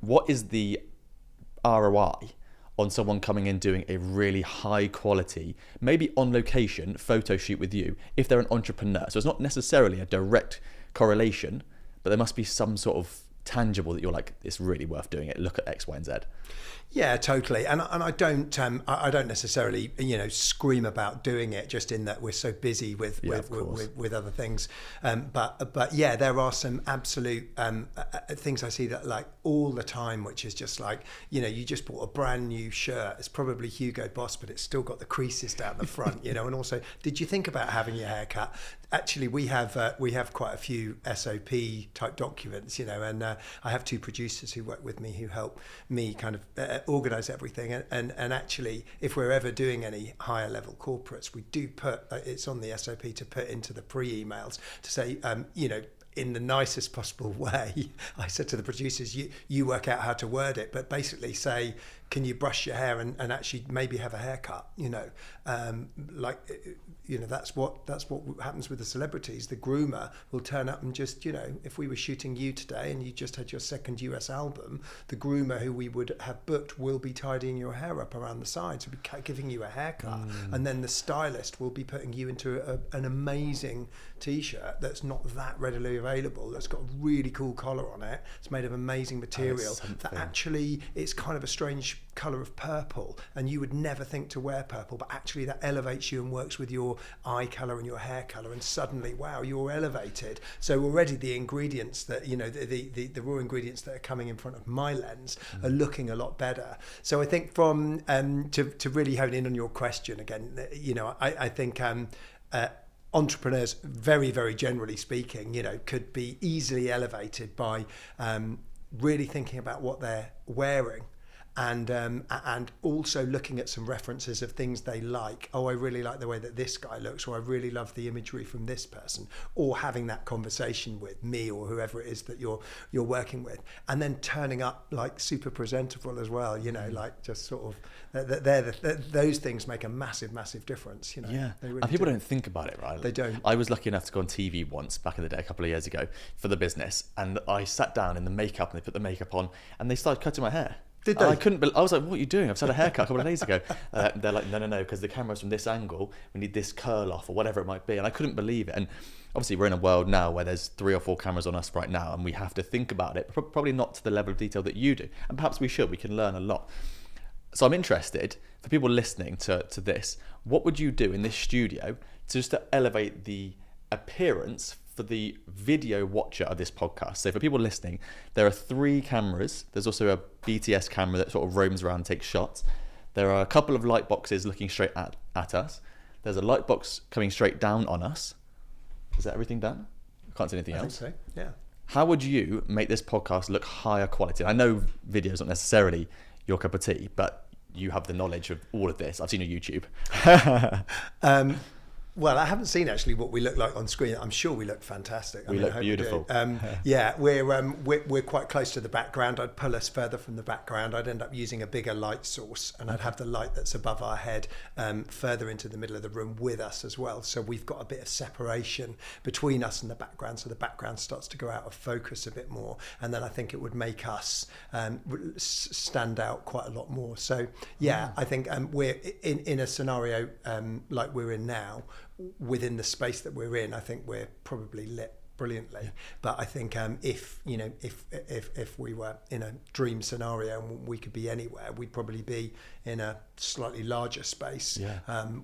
what is the ROI on someone coming in doing a really high quality, maybe on location photo shoot with you if they're an entrepreneur? So it's not necessarily a direct correlation, but there must be some sort of tangible that you're like, it's really worth doing it. Look at X, Y, and Z. Yeah, totally. And I don't necessarily, scream about doing it, just in that we're so busy with other things. But yeah, there are some absolute things I see that like all the time, which is just like, you just bought a brand new shirt. It's probably Hugo Boss, but it's still got the creases down the front, and also, did you think about having your hair cut? Actually, we have quite a few SOP type documents, and I have two producers who work with me who help me kind of organize everything. And actually, if we're ever doing any higher level corporates, we do put it's on the SOP to put into the pre-emails to say, in the nicest possible way, I said to the producers, you work out how to word it, but basically say, can you brush your hair and actually maybe have a haircut? That's what happens with the celebrities. The groomer will turn up and just, if we were shooting you today and you just had your second US album, the groomer who we would have booked will be tidying your hair up around the sides, will be giving you a haircut, and then the stylist will be putting you into an amazing t-shirt that's not that readily available, that's got a really cool collar on it, it's made of amazing material, that actually it's kind of a strange colour of purple, and you would never think to wear purple, but actually that elevates you and works with your eye colour and your hair colour, and suddenly, wow, you're elevated. So already the ingredients that, the raw ingredients that are coming in front of my lens are looking a lot better. So I think from to really hone in on your question again, I think entrepreneurs, very, very generally speaking, could be easily elevated by really thinking about what they're wearing. And also looking at some references of things they like. Oh, I really like the way that this guy looks, or I really love the imagery from this person, or having that conversation with me or whoever it is that you're working with, and then turning up like super presentable as well. Like just sort of those things make a massive difference. Yeah, really and people don't think about it, right? They don't. I was lucky enough to go on TV once back in the day, a couple of years ago, for the business, and I sat down in the makeup, and they put the makeup on, and they started cutting my hair. Did they? I was like, what are you doing? I've had a haircut a couple of days ago. They're like, no, because the camera's from this angle. We need this curl off or whatever it might be. And I couldn't believe it. And obviously we're in a world now where there's 3 or 4 cameras on us right now, and we have to think about it, probably not to the level of detail that you do. And perhaps we should. We can learn a lot. So I'm interested, for people listening to this, what would you do in this studio just to elevate the appearance for the video watcher of this podcast? So for people listening, there are 3 cameras. There's also a BTS camera that sort of roams around and takes shots. There are a couple of light boxes looking straight at us. There's a light box coming straight down on us. Is that everything done? I can't see anything else. I think so, yeah. How would you make this podcast look higher quality? I know video is not necessarily your cup of tea, but you have the knowledge of all of this. I've seen your YouTube. Well, I haven't seen actually what we look like on screen. I'm sure we look fantastic. We look beautiful. Yeah, we're quite close to the background. I'd pull us further from the background. I'd end up using a bigger light source, and I'd have the light that's above our head further into the middle of the room with us as well. So we've got a bit of separation between us and the background. So the background starts to go out of focus a bit more, and then I think it would make us stand out quite a lot more. So yeah, I think we're in a scenario like we're in now. Within the space that we're in, I think we're probably lit brilliantly. But I think if we were in a dream scenario and we could be anywhere, we'd probably be in a slightly larger space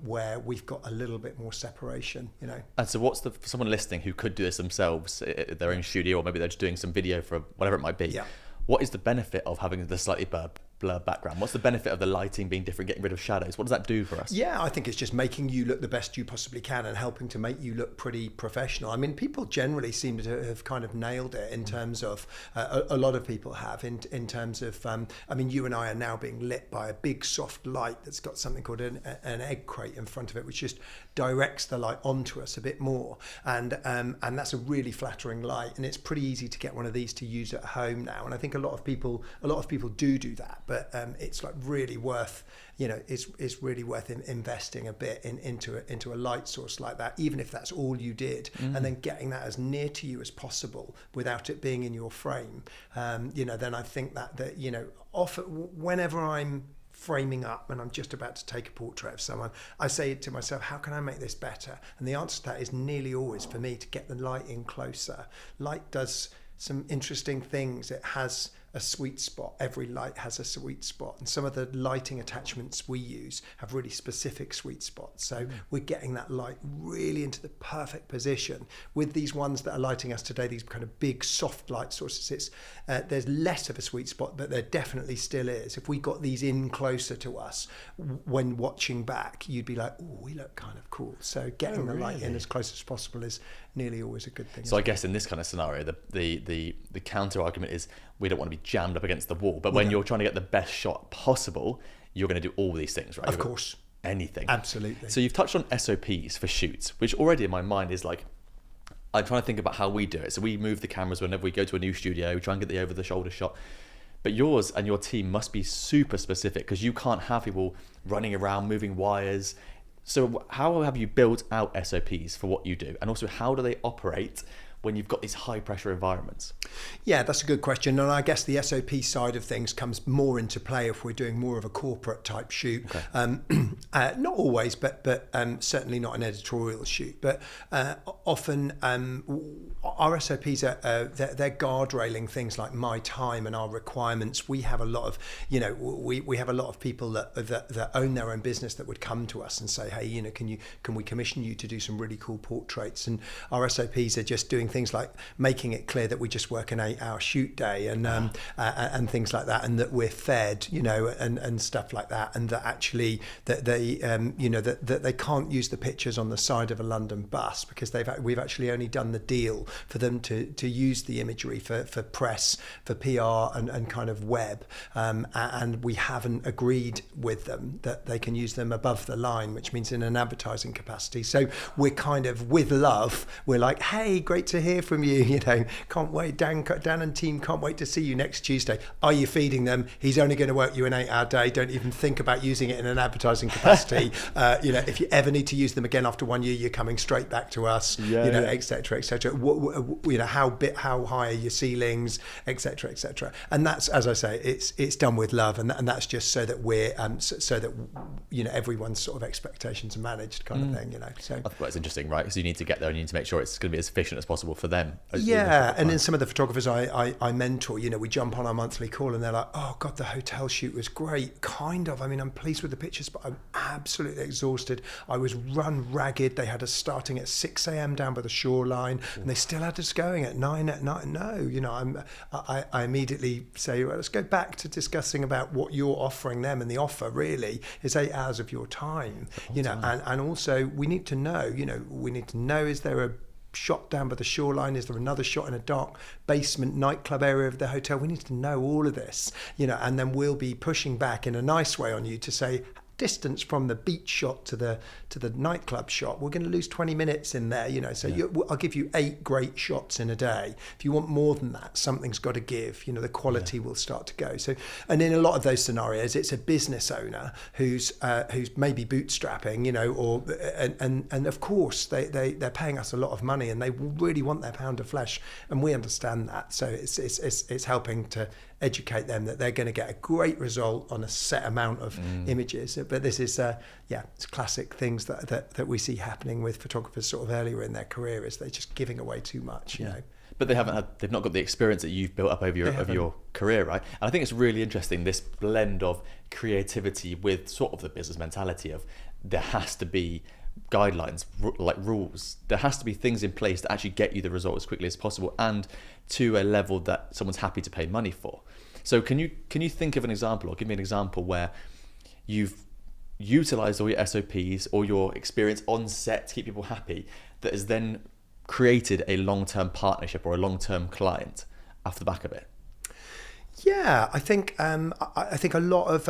where we've got a little bit more separation. And so, for someone listening who could do this themselves at their own studio, or maybe they're just doing some video for whatever it might be? Yeah. What is the benefit of having the slightly blurred background? What's the benefit of the lighting being different, getting rid of shadows? What does that do for us? Yeah, I think it's just making you look the best you possibly can and helping to make you look pretty professional. I mean, people generally seem to have kind of nailed it in terms of, a lot of people have, in terms of, I mean, you and I are now being lit by a big soft light that's got something called an egg crate in front of it, which just directs the light onto us a bit more. And that's a really flattering light. And it's pretty easy to get one of these to use at home now. And I think a lot of people do that. but it's like really worth, it's really worth investing a bit into a light source like that, even if that's all you did, and then getting that as near to you as possible without it being in your frame. Then I think that often whenever I'm framing up and I'm just about to take a portrait of someone, I say to myself, how can I make this better? And the answer to that is nearly always for me to get the light in closer. Light does some interesting things. It has a sweet spot. Every light has a sweet spot, and some of the lighting attachments we use have really specific sweet spots. So we're getting that light really into the perfect position. With these ones that are lighting us today, these kind of big soft light sources, there's less of a sweet spot, but there definitely still is. If we got these in closer to us when watching back, you'd be like, oh, we look kind of cool. So getting the light in as close as possible is nearly always a good thing. So I guess in this kind of scenario, the counter argument is we don't want to be jammed up against the wall, but when you're trying to get the best shot possible, you're going to do all these things, right? Of course. Anything. Absolutely. So you've touched on SOPs for shoots, which already in my mind is like, I'm trying to think about how we do it. So we move the cameras whenever we go to a new studio, try and get the over the shoulder shot. But yours and your team must be super specific, because you can't have people running around moving wires. So how have you built out SOPs for what you do? And also, how do they operate when you've got these high pressure environments? Yeah, that's a good question. And I guess the SOP side of things comes more into play if we're doing more of a corporate type shoot. Okay. Not always, but certainly not an editorial shoot. But often our SOPs they're guardrailing things like my time and our requirements. We have a lot of, we have a lot of people that own their own business that would come to us and say, hey, can we commission you to do some really cool portraits? And our SOPs are just doing things like making it clear that we just work an 8-hour shoot day and things like that, and that we're fed, and stuff like that, and that actually that they that they can't use the pictures on the side of a London bus because we've actually only done the deal for them to use the imagery for press, for PR and kind of web, and we haven't agreed with them that they can use them above the line, which means in an advertising capacity. So we're kind of, with love, we're like, hey, great to hear from you, can't wait, Dan and team can't wait to see you next Tuesday. Are you feeding them? He's only going to work you an 8-hour day. Don't even think about using it in an advertising capacity. If you ever need to use them again after 1 year, you're coming straight back to us, et cetera, et cetera. How high are your ceilings, et cetera, et cetera. And that's, as I say, it's done with love, and that's just so that we're so that everyone's sort of expectations are managed, kind of thing. So I think it's interesting, right? Because you need to get there and you need to make sure it's going to be as efficient as possible for them. And then some of the photographers I mentor, we jump on our monthly call and they're like, oh God, the hotel shoot was great. Kind of. I mean, I'm pleased with the pictures, but I'm absolutely exhausted. I was run ragged. They had us starting at 6 a.m. down by the shoreline, and they still had us going at 9 at night. No, I immediately say, well, let's go back to discussing about what you're offering them, and the offer really is 8 hours of your time. And also we need to know, is there a shot down by the shoreline? Is there another shot in a dark basement nightclub area of the hotel? We need to know all of this, and then we'll be pushing back in a nice way on you to say, distance from the beach shot to the nightclub shot, we're going to lose 20 minutes in there, I'll give you 8 great shots in a day. If you want more than that, something's got to give, the quality will start to go. So, and in a lot of those scenarios, it's a business owner who's maybe bootstrapping, and of course they're paying us a lot of money and they really want their pound of flesh, and we understand that. So it's helping to educate them that they're going to get a great result on a set amount of images. But this is it's classic things that we see happening with photographers sort of earlier in their career, is they're just giving away too much. But they've not got the experience that you've built up over your career, right? And I think it's really interesting, this blend of creativity with sort of the business mentality of there has to be guidelines, like rules. There has to be things in place that actually get you the result as quickly as possible and to a level that someone's happy to pay money for. So can you think of an example, or give me an example where you've utilized all your SOPs or your experience on set to keep people happy that has then created a long-term partnership or a long-term client off the back of it? Yeah, I think a lot of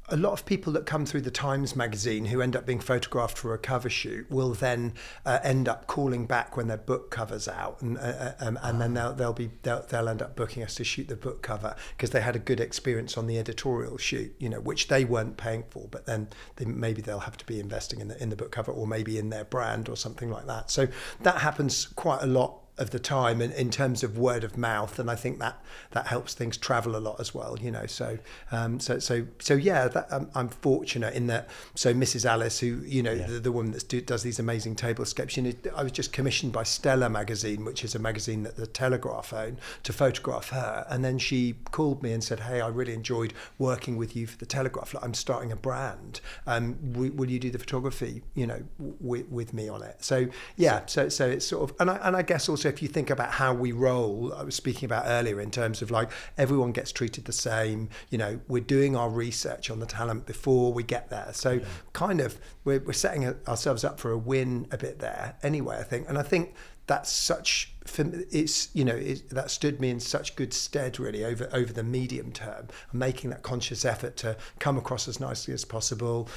a lot of people that come through the Times magazine who end up being photographed for a cover shoot will then end up calling back when their book cover's out, and then they'll end up booking us to shoot the book cover because they had a good experience on the editorial shoot, you know, which they weren't paying for, but then maybe they'll have to be investing in the book cover, or maybe in their brand or something like that. So that happens quite a lot of the time in terms of word of mouth, and I think that helps things travel a lot as well, you know. So yeah, I'm fortunate in that. So Mrs. Alice, who, you know, the woman that does these amazing tablescapes, you know, I was just commissioned by Stella magazine, which is a magazine that the Telegraph own, to photograph her, and then she called me and said, hey, I really enjoyed working with you for the Telegraph. Like, I'm starting a brand. Will you do the photography, you know, with me on it? So yeah, so it's sort of, and I guess also, if you think about how we roll, I was speaking about earlier, in terms of like everyone gets treated the same, you know, we're doing our research on the talent before we get there. So kind of we're setting ourselves up for a win a bit there anyway, I think. And I think that's such, it's, you know, that stood me in such good stead really over the medium term, making that conscious effort to come across as nicely as possible,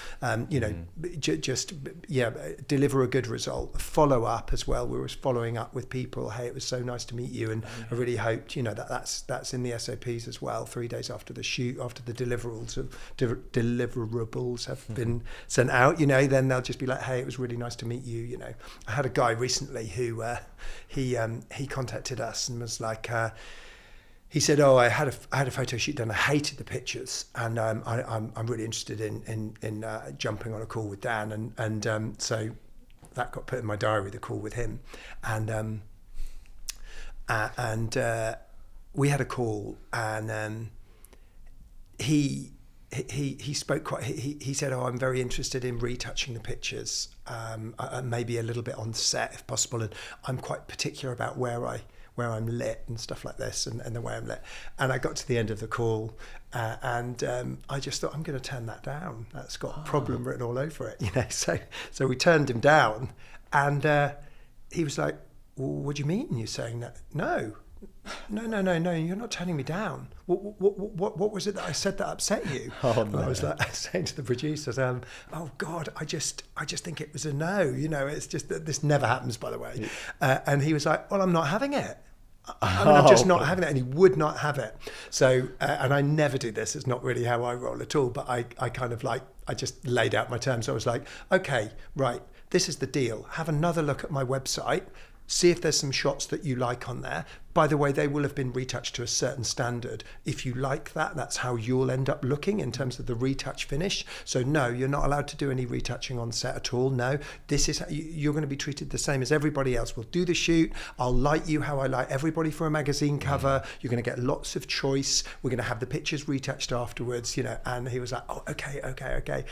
you know, just deliver a good result, follow up as well. We were following up with people, hey, it was so nice to meet you, and I really hoped, you know, that's in the SOPs as well. 3 days after the shoot, after the deliverables have been sent out, you know, then they'll just be like, hey, it was really nice to meet you. You know, I had a guy recently who he contacted us and was like, he said, oh, I had a photo shoot done. I hated the pictures, and I'm really interested in jumping on a call with Dan, and so that got put in my diary, the call with him, and we had a call, and he spoke quite. He said, "Oh, I'm very interested in retouching the pictures, maybe a little bit on set if possible, and I'm quite particular about where I'm lit and stuff like this, and the way I'm lit." And I got to the end of the call, and I just thought, I'm going to turn that down. That's got problem written all over it, you know. So we turned him down, and he was like, well, "What do you mean you're saying that?" No, you're not turning me down. What was it that I said that upset you? Oh, no. I was like saying to the producers, oh God, I just think it was a no. You know, it's just that this never happens, by the way. And he was like, well, I'm not having it. I'm just not having it, and he would not have it. So, and I never do this. It's not really how I roll at all. But I kind of like, I just laid out my terms. So I was like, okay, right, this is the deal. Have another look at my website. See if there's some shots that you like on there. By the way, they will have been retouched to a certain standard. If you like that, that's how you'll end up looking in terms of the retouch finish. So no, you're not allowed to do any retouching on set at all. No, this is how you're going to be treated the same as everybody else. We'll do the shoot. I'll light you how I light everybody for a magazine cover. You're going to get lots of choice. We're going to have the pictures retouched afterwards, you know. And he was like, oh, okay.